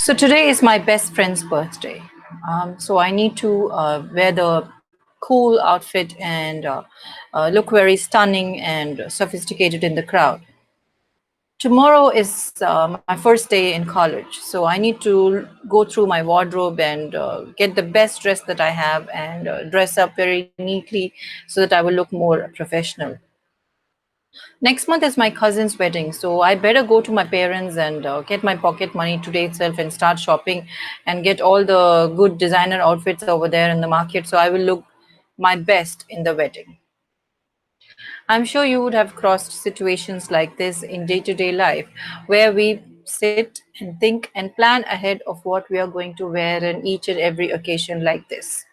So today is my best friend's birthday. So I need to wear the cool outfit and look very stunning and sophisticated in the crowd. Tomorrow is my first day in college, so I need to go through my wardrobe and get the best dress that I have and dress up very neatly so that I will look more professional. Next month is my cousin's wedding, so I better go to my parents and get my pocket money today itself and start shopping and get all the good designer outfits over there in the market so I will look my best in the wedding. I'm sure you would have crossed situations like this in day to day life where we sit and think and plan ahead of what we are going to wear in each and every occasion like this.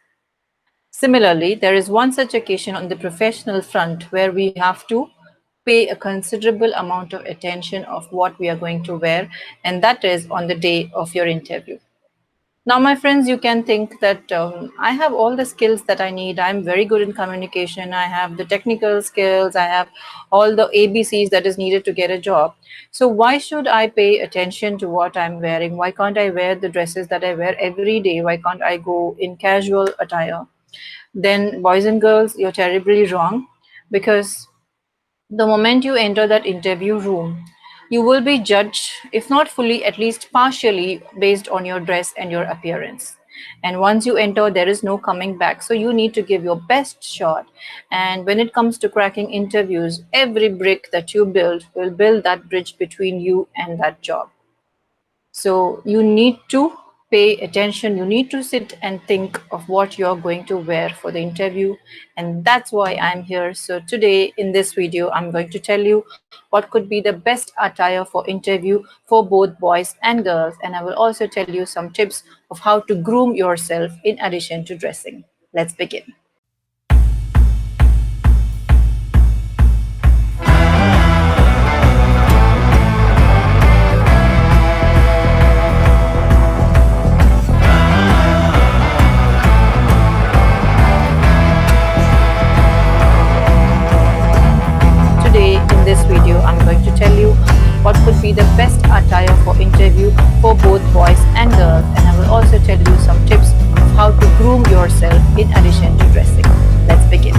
Similarly, there is one such occasion on the professional front where we have to pay a considerable amount of attention of what we are going to wear, and that is on the day of your interview. Now, my friends, you can think that I have all the skills that I need. I'm very good in communication. I have the technical skills. I have all the ABCs that is needed to get a job. So, why should I pay attention to what I'm wearing? Why can't I wear the dresses that I wear every day? Why can't I go in casual attire? Then, boys and girls, you're terribly wrong because the moment you enter that interview room, you will be judged, if not fully, at least partially, based on your dress and your appearance. And once you enter, there is no coming back. So you need to give your best shot. And when it comes to cracking interviews, every brick that you build will build that bridge between you and that job. So you need to pay attention. You need to sit and think of what you're going to wear for the interview. And that's why I'm here. So today in this video, I'm going to tell you what could be the best attire for interview for both boys and girls. And I will also tell you some tips of how to groom yourself in addition to dressing. Let's begin. Today in this video, I'm going to tell you what could be the best attire for interview for both boys and girls, and I will also tell you some tips of how to groom yourself in addition to dressing. Let's begin.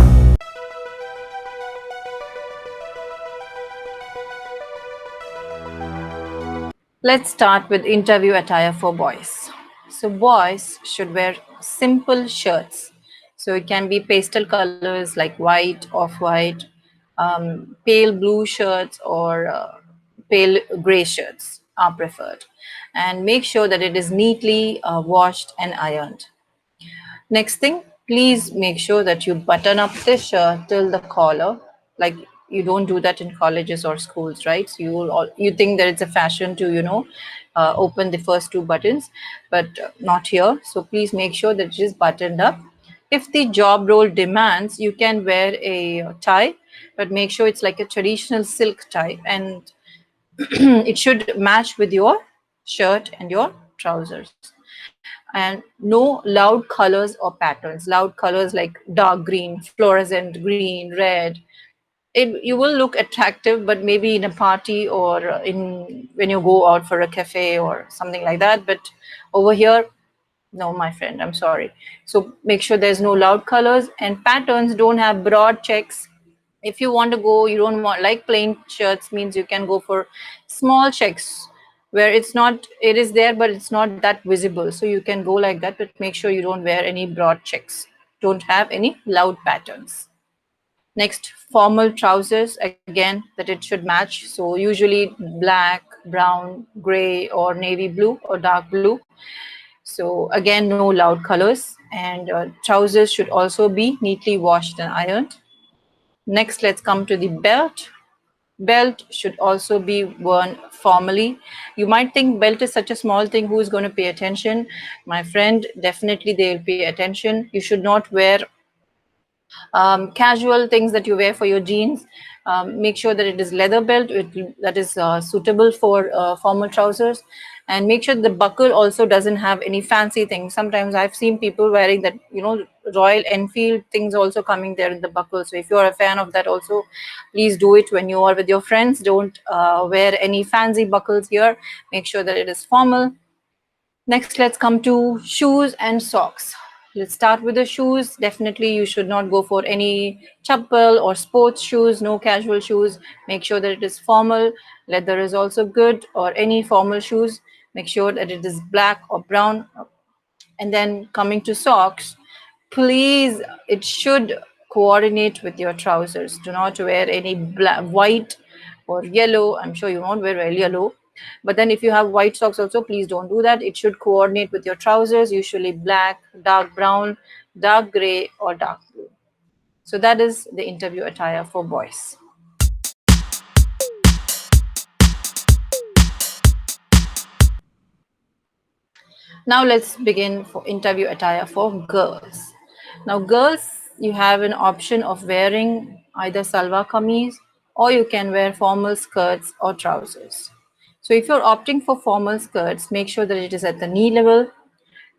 Let's start with interview attire for boys. So boys should wear simple shirts. So it can be pastel colors like white, off-white, pale blue shirts, or pale gray shirts are preferred. And make sure that it is neatly washed and ironed. Next thing, please make sure that you button up the shirt till the collar. Like you don't do that in colleges or schools, right? So you think that it's a fashion to open the first two buttons, but not here. So please make sure that it is buttoned up. If the job role demands, you can wear a tie, but make sure it's like a traditional silk tie, and it should match with your shirt and your trousers. And no loud colors or patterns. Loud colors like dark green, fluorescent green, red. You will look attractive, but maybe in a party or in when you go out for a cafe or something like that. But over here, no, my friend, I'm sorry. So make sure there's no loud colors, and patterns don't have broad checks. If you want to go, you don't want like plain shirts, means you can go for small checks where it is there but it's not that visible, so you can go like that, but make sure you don't wear any broad checks, don't have any loud patterns. Next, formal trousers, again, that it should match. So usually black, brown, gray, or navy blue or dark blue. So again, no loud colors, and trousers should also be neatly washed and ironed. Next, let's come to the belt. Belt should also be worn formally. You might think belt is such a small thing, who is going to pay attention? My friend, definitely they will pay attention. You should not wear casual things that you wear for your jeans. Make sure that it is leather belt that is suitable for formal trousers, and make sure the buckle also doesn't have any fancy things. Sometimes I've seen people wearing that, Royal Enfield things also coming there in the buckle. So if you're a fan of that also, please do it when you are with your friends. Don't wear any fancy buckles here. Make sure that it is formal. Next, let's come to shoes and socks. Let's start with the shoes. Definitely, you should not go for any chappal or sports shoes, no casual shoes. Make sure that it is formal. Leather is also good, or any formal shoes. Make sure that it is black or brown. And then coming to socks, please, it should coordinate with your trousers. Do not wear any black, white or yellow. I'm sure you won't wear well yellow. But then if you have white socks also, please don't do that. It should coordinate with your trousers, usually black, dark brown, dark gray, or dark blue. So that is the interview attire for boys. Now let's begin for interview attire for girls. Now girls, you have an option of wearing either salwar kameez or you can wear formal skirts or trousers. So if you're opting for formal skirts, make sure that it is at the knee level.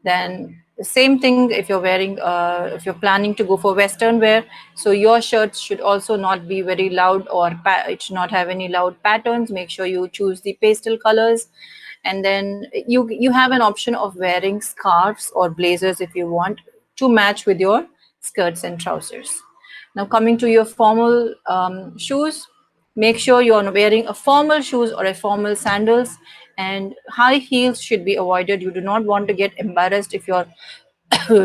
Then the same thing if you're wearing, if you're planning to go for Western wear, so your shirts should also not be very loud or it should not have any loud patterns. Make sure you choose the pastel colors, and then you have an option of wearing scarves or blazers if you want to match with your skirts and trousers. Now coming to your formal shoes, make sure you're wearing a formal shoes or a formal sandals, and high heels should be avoided. You do not want to get embarrassed if you're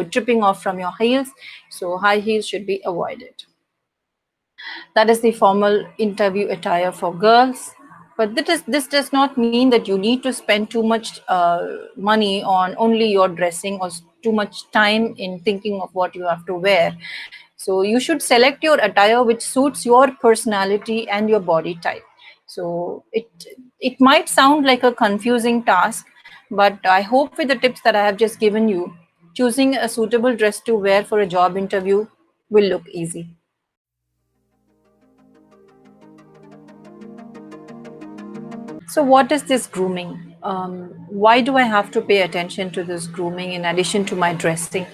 tripping off from your heels, so high heels should be avoided. That is the formal interview attire for girls. But this does not mean that you need to spend too much money on only your dressing, or too much time in thinking of what you have to wear. So you should select your attire which suits your personality and your body type. So it might sound like a confusing task, but I hope with the tips that I have just given you, choosing a suitable dress to wear for a job interview will look easy. So, what is this grooming? Why do I have to pay attention to this grooming in addition to my dressing?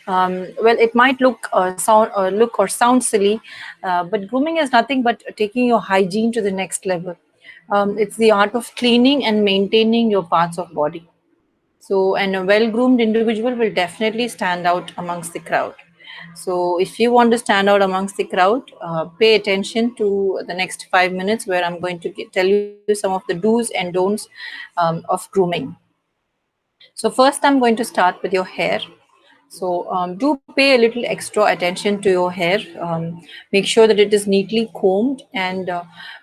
Well, it might look or sound silly, but grooming is nothing but taking your hygiene to the next level. It's the art of cleaning and maintaining your parts of body. So, and a well groomed individual will definitely stand out amongst the crowd. So, if you want to stand out amongst the crowd, pay attention to the next 5 minutes where I'm going to tell you some of the do's and don'ts of grooming. So, first, I'm going to start with your hair. So do pay a little extra attention to your hair. Make sure that it is neatly combed, and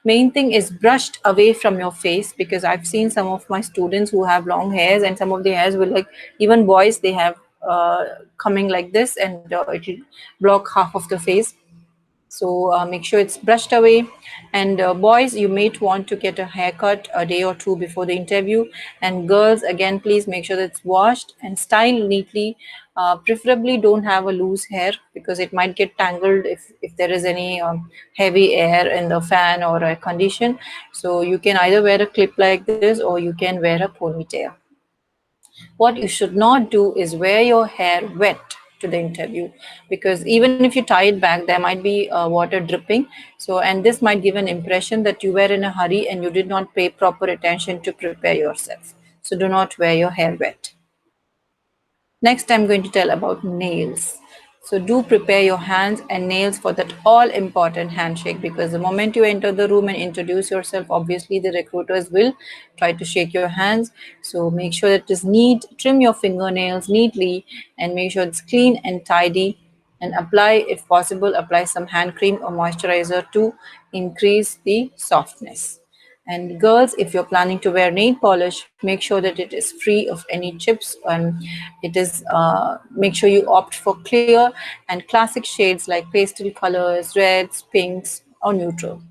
main thing is brushed away from your face, because I've seen some of my students who have long hairs, and some of the hairs will, like, even boys, they have coming like this, and it will block half of the face. So make sure it's brushed away. And boys, you may want to get a haircut a day or two before the interview. And girls, again, please make sure that it's washed and styled neatly. Preferably don't have a loose hair, because it might get tangled if there is any heavy air in the fan or a condition. So you can either wear a clip like this, or you can wear a ponytail. What you should not do is wear your hair wet to the interview, because even if you tie it back, there might be water dripping. So, and this might give an impression that you were in a hurry and you did not pay proper attention to prepare yourself. So, do not wear your hair wet. Next, I'm going to tell about nails. So do prepare your hands and nails for that all important handshake, because the moment you enter the room and introduce yourself, obviously the recruiters will try to shake your hands. So make sure that it is neat, trim your fingernails neatly, and make sure it's clean and tidy. And apply, if possible, apply some hand cream or moisturizer to increase the softness. And girls, if you're planning to wear nail polish, make sure that it is free of any chips, and it is make sure you opt for clear and classic shades like pastel colors, reds, pinks, or neutral.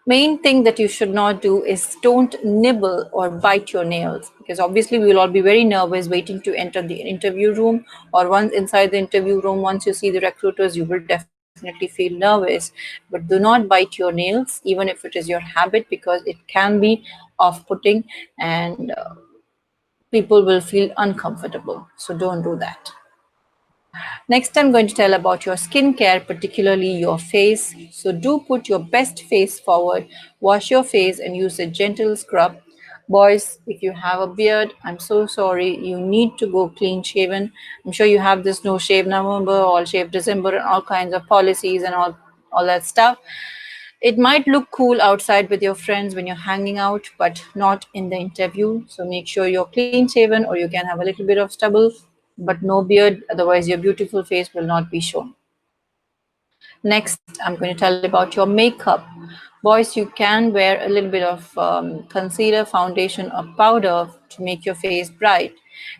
Main thing that you should not do is don't nibble or bite your nails, because obviously we will all be very nervous waiting to enter the interview room, or once inside the interview room, once you see the recruiters, you will definitely feel nervous. But do not bite your nails, even if it is your habit, because it can be off-putting, and people will feel uncomfortable. So don't do that. Next, I'm going to tell about your skincare, particularly your face. So do put your best face forward, wash your face and use a gentle scrub. Boys, if you have a beard, I'm so sorry. You need to go clean shaven. I'm sure you have this no shave November, all shave December, and all kinds of policies and all that stuff. It might look cool outside with your friends when you're hanging out, but not in the interview. So make sure you're clean shaven, or you can have a little bit of stubble, but no beard. Otherwise, your beautiful face will not be shown. Next, I'm going to tell about your makeup. Boys, you can wear a little bit of concealer, foundation, or powder to make your face bright.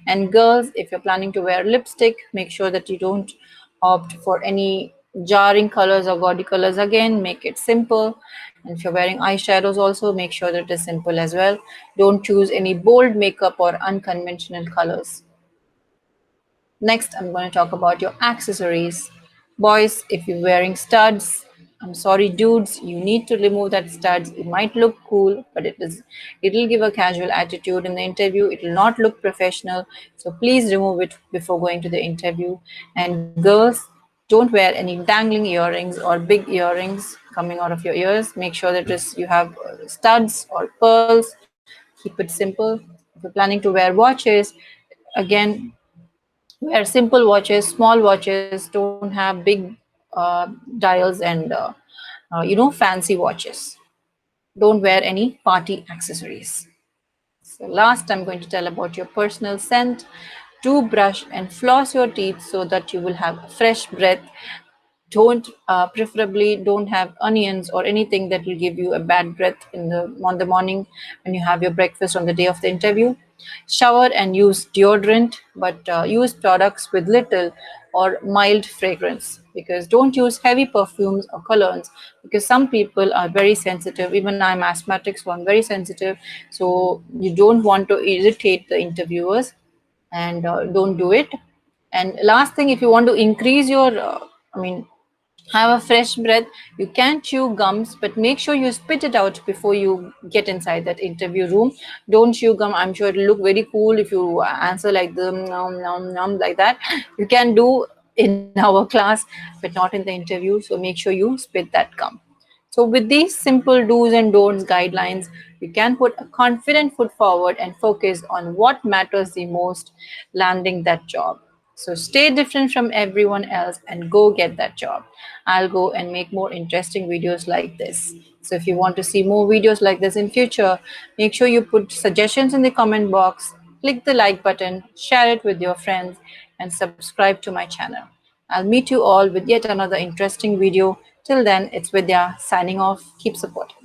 And girls, if you're planning to wear lipstick, make sure that you don't opt for any jarring colors or gaudy colors. Again, make it simple. And if you're wearing eyeshadows, also make sure that it is simple as well. Don't choose any bold makeup or unconventional colors. Next, I'm going to talk about your accessories. Boys, if you're wearing studs, I'm sorry, dudes, you need to remove that studs. It might look cool, but it'll give a casual attitude in the interview. It will not look professional. So please remove it before going to the interview. And girls, don't wear any dangling earrings or big earrings coming out of your ears. Make sure that you have studs or pearls. Keep it simple. If you're planning to wear watches, again, wear simple watches, small watches. Don't have big dials and fancy watches. Don't wear any party accessories. So last, I'm going to tell about your personal scent. Do brush and floss your teeth so that you will have fresh breath. Don't preferably don't have onions or anything that will give you a bad breath on the morning when you have your breakfast on the day of the interview. Shower and use deodorant, but use products with little or mild fragrance, because don't use heavy perfumes or colognes, because some people are very sensitive. Even I'm asthmatic, so I'm very sensitive. So you don't want to irritate the interviewers, and don't do it. And last thing, if you want to increase your I mean have a fresh breath, you can chew gums, but make sure you spit it out before you get inside that interview room. Don't chew gum. I'm sure it'll look very cool if you answer like the nom nom nom like that. You can do in our class, but not in the interview. So make sure you spit that gum. So, with these simple do's and don'ts guidelines, you can put a confident foot forward and focus on what matters the most, landing that job. So, stay different from everyone else and go get that job. I'll go and make more interesting videos like this. So, if you want to see more videos like this in future, make sure you put suggestions in the comment box, click the like button, share it with your friends, and subscribe to my channel. I'll meet you all with yet another interesting video. Till then, it's Vidya signing off. Keep supporting.